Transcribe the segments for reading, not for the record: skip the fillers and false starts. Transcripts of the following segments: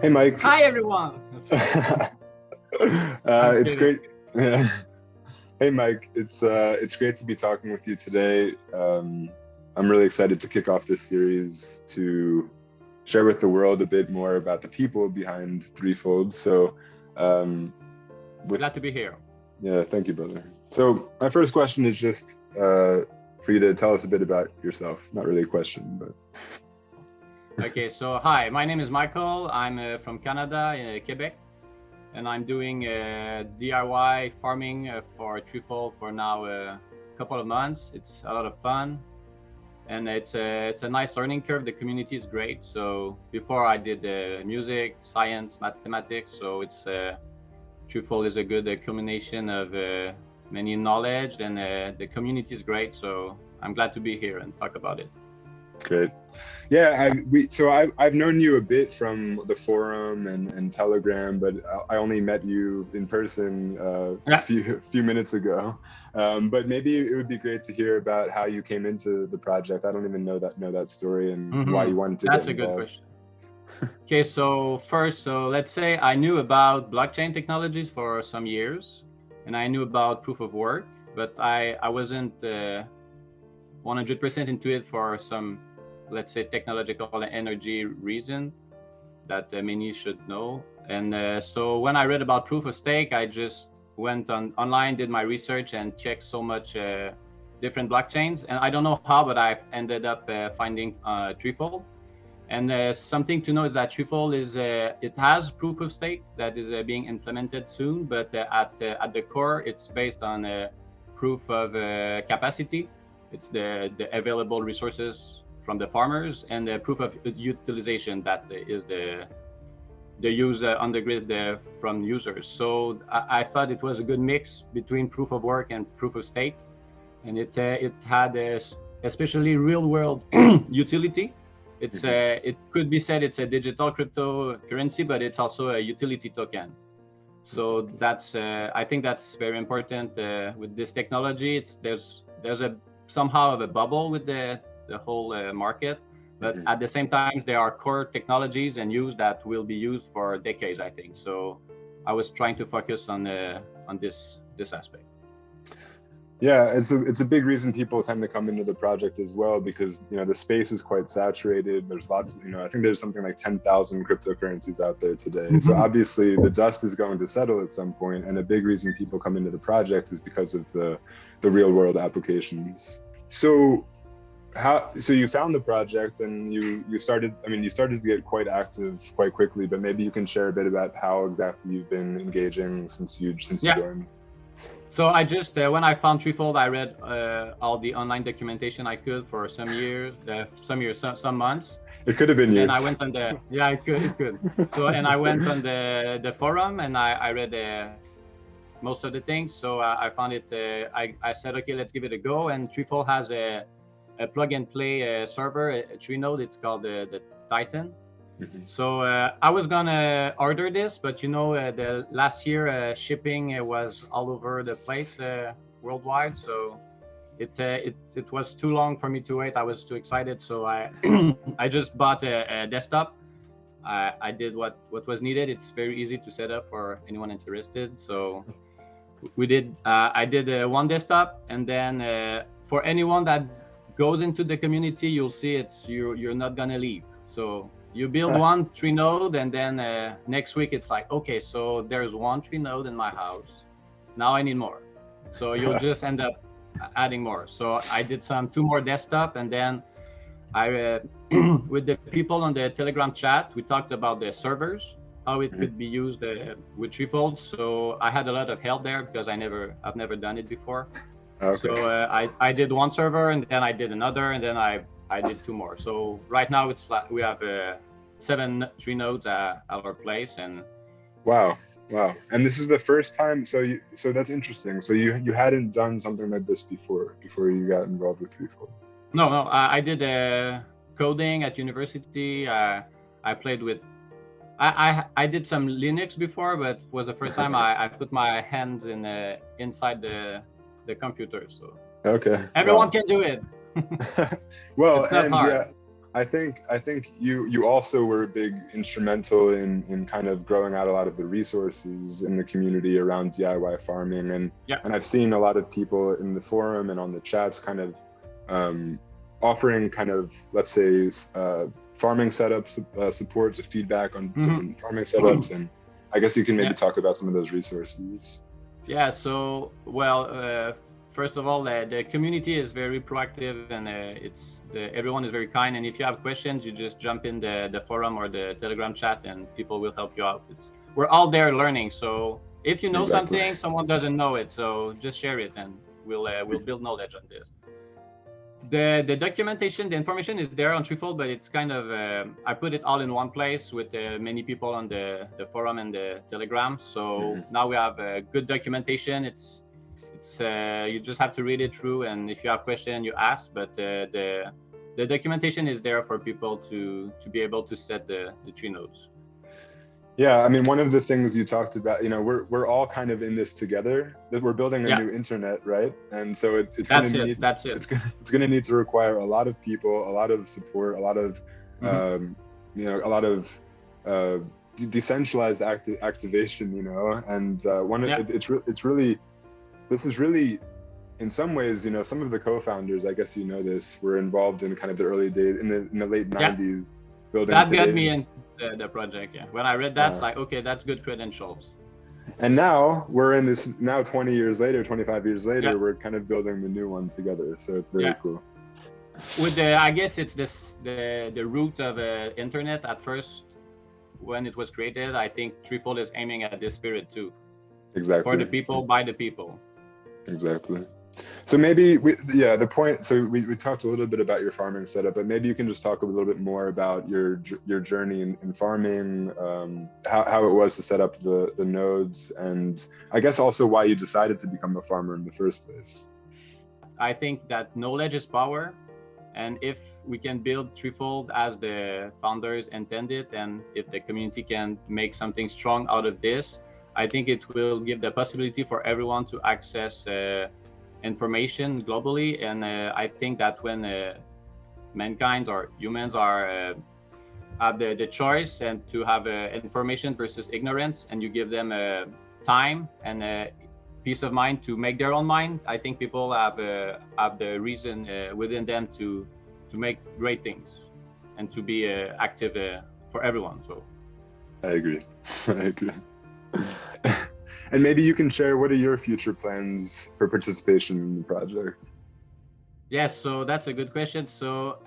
Hey, Mike. Hi, everyone. I'm It's kidding. great. Yeah. Hey, Mike. It's great to be talking with you today. I'm really excited to kick off this series to share with the world a bit more about the people behind Threefold. So, um, with Glad to be here. yeah, thank you, brother. So, my first question is just for you to tell us a bit about yourself. Not really a question, but Okay, so hi, my name is Michael. I'm from Canada, Quebec, and I'm doing DIY farming for ThreeFold for now a couple of months. It's a lot of fun, and it's a nice learning curve. The community is great. So before I did music, science, mathematics. So it's ThreeFold is a good combination of many knowledge, and the community is great. So I'm glad to be here and talk about it. great. Yeah, I've known you a bit from the forum and Telegram, but I only met you in person a Yeah. few minutes ago. But maybe it would be great to hear about how you came into the project. I don't even know that story and why you wanted to That's get a good involved. question. Okay, so let's say I knew about blockchain technologies for some years, and I knew about proof of work, but I wasn't 100% into it for some, let's say, technological energy reason that many should know. And so when I read about proof of stake, I just went online, did my research, and checked so much different blockchains. And I don't know how, but I've ended up finding ThreeFold. And something to know is that ThreeFold it has proof of stake that is being implemented soon, but at the core, it's based on proof of capacity. It's the available resources from the farmers, and the proof of utilization that is the use on the grid from users. So I thought it was a good mix between proof of work and proof of stake, and it had especially real world utility. It could be said it's a digital cryptocurrency, but it's also a utility token. So that's I think that's very important with this technology. There's a somehow of a bubble with the whole market, but at the same time there are core technologies and use that will be used for decades, I think. So I was trying to focus on this aspect. Yeah, it's a big reason people tend to come into the project as well, because the space is quite saturated. There's lots of, I think there's something like 10,000 cryptocurrencies out there today. So obviously the dust is going to settle at some point, and a big reason people come into the project is because of the real world applications. So you found the project and you started to get quite active quite quickly, but maybe you can share a bit about how exactly you've been engaging since you joined. So I just when I found ThreeFold, I read all the online documentation I could for some years, some months. It could have been years. Then I went on it could. So and I went on the forum, and I read most of the things. So I found it. I said, okay, let's give it a go. And ThreeFold has a plug and play server, a Three-node. It's called the Titan. So I was gonna order this, but the last year shipping was all over the place worldwide. So it was too long for me to wait. I was too excited, so I I just bought a desktop. I did what was needed. It's very easy to set up for anyone interested. So we did. I did one desktop, and then for anyone that goes into the community, you'll see you're not gonna leave. So you build one Three-node, and then next week it's like, okay, so there's one Three-node in my house. Now I need more. So you'll just end up adding more. So I did two more desktop, and then I with the people on the Telegram chat, we talked about the servers, how it could be used with ThreeFold. So I had a lot of help there because I've never done it before. Okay. So I did one server, and then I did another, and then I did two more. So right now it's like we have 7 Three-nodes at our place. And wow, and this is the first time. So that's interesting. So you hadn't done something like this before you got involved with ThreeFold? No, I did coding at university. I played with I did some Linux before, but it was the first time I put my hands in inside the computer. So Okay. everyone Wow. can do it. Well, It's not and hard. yeah, I think you also were big instrumental in kind of growing out a lot of the resources in the community around DIY farming, Yeah. and I've seen a lot of people in the forum and on the chats kind of um, offering kind of, let's say, farming setups, supports, feedback on Hmm. different farming setups, and I guess you can maybe Yeah. talk about some of those resources. Yeah. So well, first of all, the community is very proactive, and everyone is very kind. And if you have questions, you just jump in the forum or the Telegram chat, and people will help you out. We're all there learning. So if you know Exactly. something, someone doesn't know it, so just share it, and we'll build knowledge on this. The documentation, the information is there on ThreeFold, but it's kind of I put it all in one place with many people on the forum and the Telegram. So Mhm. now we have good documentation. It's you just have to read it through, and if you have questions, you ask. But the documentation is there for people to be able to set the tree nodes. Yeah, I mean, one of the things you talked about, we're all kind of in this together. That we're building a Yeah, new internet, right? And so it's going to that's it. need That's it. it's going to need to require a lot of people, a lot of support, a lot of Hmm. a lot of uh, decentralized activation, and Yeah. it's really this is really in some ways, some of the co-founders, I guess this, were involved in kind of the early days in the late Yeah. 90s building That got me today's. into the project. Yeah. When I read that, it's Uh, like, okay, that's good credentials. And now we're in this, now 20 years later, 25 years Yeah. later, we're kind of building the new one together. So it's very Yeah. cool. With I guess it's the root of internet at first when it was created. I think ThreeFold is aiming at this spirit too, for the Exactly. people, by the people. Exactly. So maybe the point, so we talked a little bit about your farming setup, but maybe you can just talk a little bit more about your journey in farming, how it was to set up the nodes, and I guess also why you decided to become a farmer in the first place. I think that knowledge is power, and if we can build ThreeFold as the founders intended, and if the community can make something strong out of this, I think it will give the possibility for everyone to access information globally. And I think that when mankind or humans are have the choice and to have information versus ignorance, and you give them time and peace of mind to make their own mind, I think people have the reason within them to make great things and to be active for everyone. So I agree. I agree. And maybe you can share, what are your future plans for participation in the project? yes, so that's a good question. So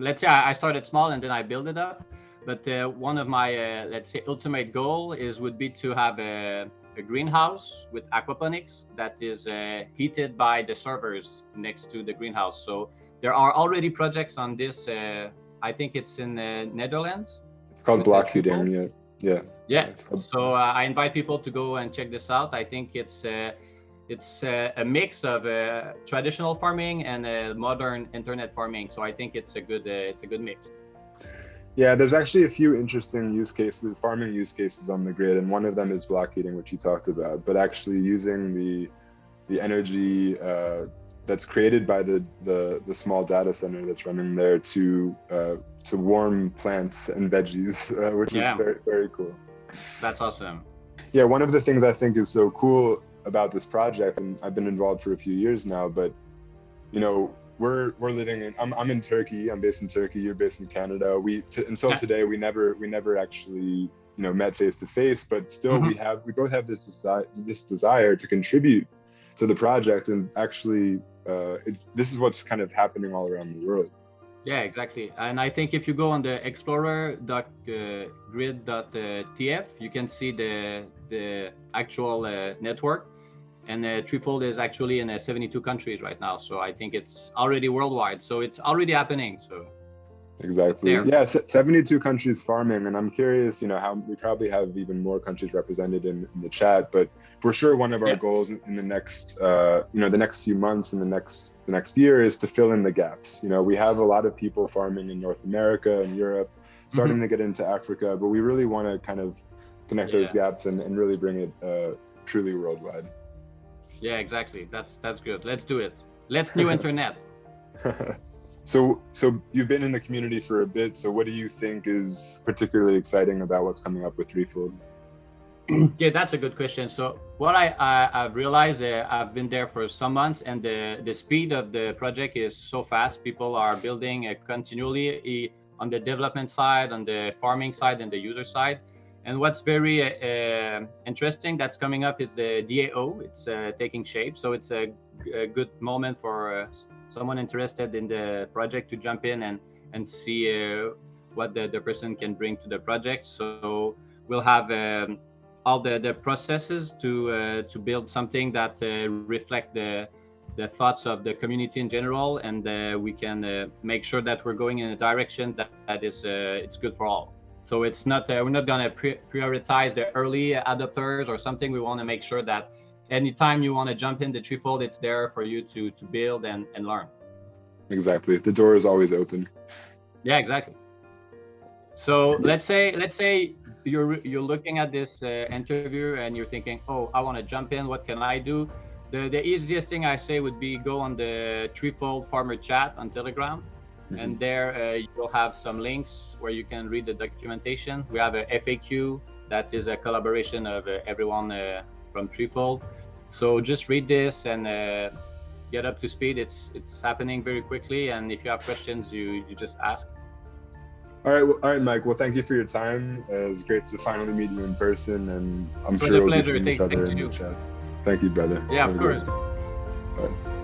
let's say I started small and then I build it up. But one of my let's say ultimate goal would be to have a greenhouse with aquaponics that is heated by the servers next to the greenhouse. So there are already projects on this. I think it's in Netherlands It's called with the block heating. ThreeFold. Yeah. Yeah. Yeah. It's called, So I invite people to go and check this out. I think it's a mix of traditional farming and modern internet farming. So I think it's a good mix. yeah, there's actually a few interesting farming use cases on the grid, and one of them is block heating, which you talked about, but actually using the energy that's created by the small data center that's running there to warm plants and veggies, which is Yeah, very, very cool. that's awesome. Yeah, one of the things I think is so cool about this project, and I've been involved for a few years now, but we're living in, I'm in Turkey. I'm based in Turkey. You're based in Canada. Until Yeah. today, we never actually met face to face, but still Hmm. we both have this desire to contribute to the project, and actually this is what's kind of happening all around the world. Yeah, exactly. And I think if you go on the explorer.grid.tf, you can see the actual network. And ThreeFold is actually in 72 countries right now. So I think it's already worldwide. So it's already happening. So Exactly. there. Yeah, 72 countries farming, and I'm curious, how we probably have even more countries represented in the chat, but for sure one of our Yeah. goals in the next, the next few months and the next year is to fill in the gaps. We have a lot of people farming in North America and Europe, starting to get into Africa, but we really want to kind of connect those gaps and really bring it truly worldwide. Yeah, exactly. That's good. Let's do it. Let's new internet. So you've been in the community for a bit. So what do you think is particularly exciting about what's coming up with ThreeFold? Yeah, that's a good question. So what I've realized, I've been there for some months, and the speed of the project is so fast. People are building continually on the development side, on the farming side, and the user side. And what's very interesting that's coming up is the DAO. It's taking shape. So it's a good moment for someone interested in the project to jump in and see what the person can bring to the project. So we'll have all the processes to build something that reflect the thoughts of the community in general, and we can make sure that we're going in a direction that is it's good for all. So it's not we're not going to prioritize the early adopters or something. We want to make sure that anytime you want to jump into ThreeFold, it's there for you to build and learn. Exactly. The door is always open. Yeah, exactly. So let's say you're looking at this interview and you're thinking, oh, I want to jump in. What can I do? The easiest thing I say would be go on the ThreeFold Farmer chat on Telegram. Mm-hmm. And there you'll have some links where you can read the documentation. We have a FAQ that is a collaboration of everyone from ThreeFold. So just read this and get up to speed. It's happening very quickly, and if you have questions, you just ask. All right, Mike. Well, thank you for your time. It was great to finally meet you in person, and I'm sure we'll be seeing each other in the chats. Thank you, brother. Yeah, of course. Bye.